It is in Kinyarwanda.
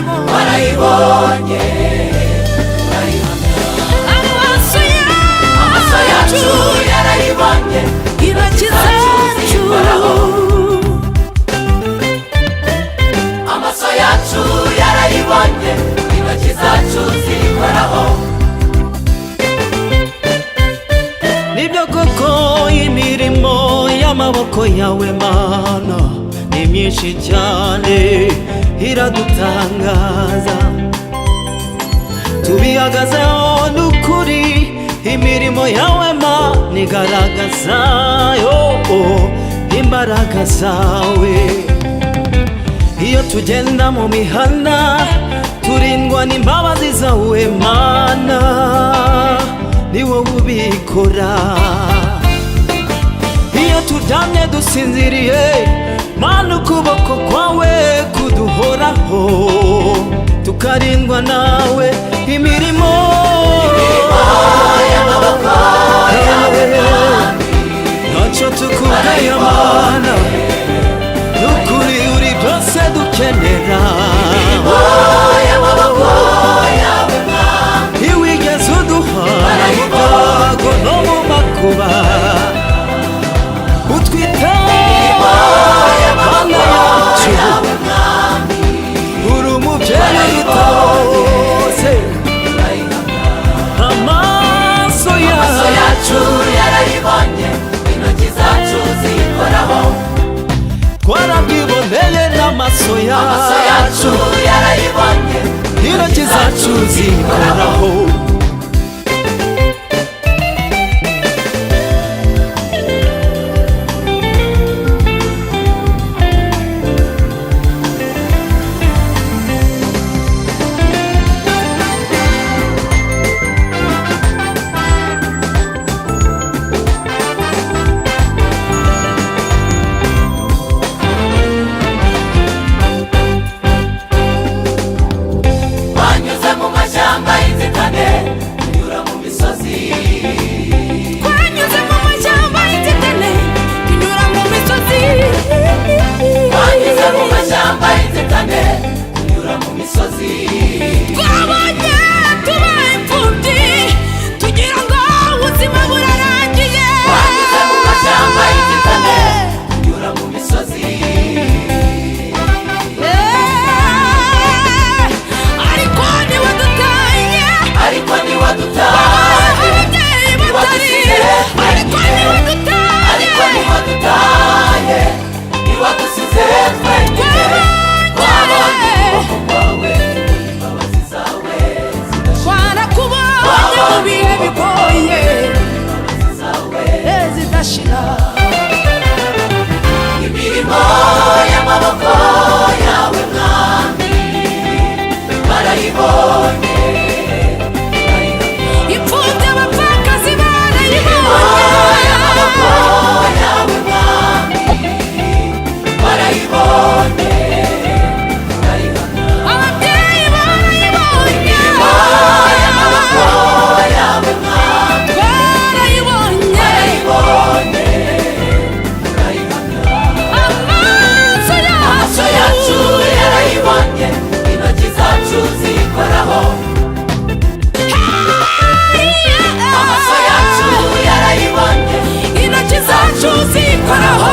warayibonye amaso yacu yarayibonye intoki zacu amaso yacu yarayibonye intoki zacu zikoraho nibyo koko imirimo y'amaboko yawe Mana ni myinshi cyane iradutangaza tubihagazeho n'ukuri imirimo yawe Mana igaragaza imbaraga zawe iyo tugenda mu mihanda turindwa n'imbabazi zawe Mana ni wowe ubikora iyo turyamye dusinziriye Mana ukuboko kwawe kuduhoraho tukarindwa nawe imirimo y'amaboko yawe ntacyo tukubwiye Mana n'ukuri uri byose dukenera y'amaboko yawe ntiwigeze uduhana mu byago no mu makuba utwitaho Mana yacu uri umubyeyi utose amaso yacu yarayibonye intoki zacu zikoraho twarabyiboneye n'amaso yacu yarayibonye intoki zacu zikoraho tunyura mu misozi twanyuze mu mashyamba y'inzitane tunyura mu misozi twanyuze mu mashyamba y'inzitane tunyura mu misozi twabonye tubaye imfubyi tugira ngo ubuzima burarangiye twanyuze mu mashyamba y'inzitane tunyura mu misozi ariko niwadutaye niwadusize twenyine twabonye ukuboko kwawe imbabazi zawe twarakubonye mu bihe bigoye imbabazi zawe zidashira imirimo y'amaboko yawe Mwami barayibonye imfubyi abapfakazi barayibonye barayibonye ababyeyi barayibonye y'amaboko yawe Mwami barayibonye amaso yacu yarayibonye intoki zacu zikoraho amaso yacu yarayibonye intoki zacu zikoraho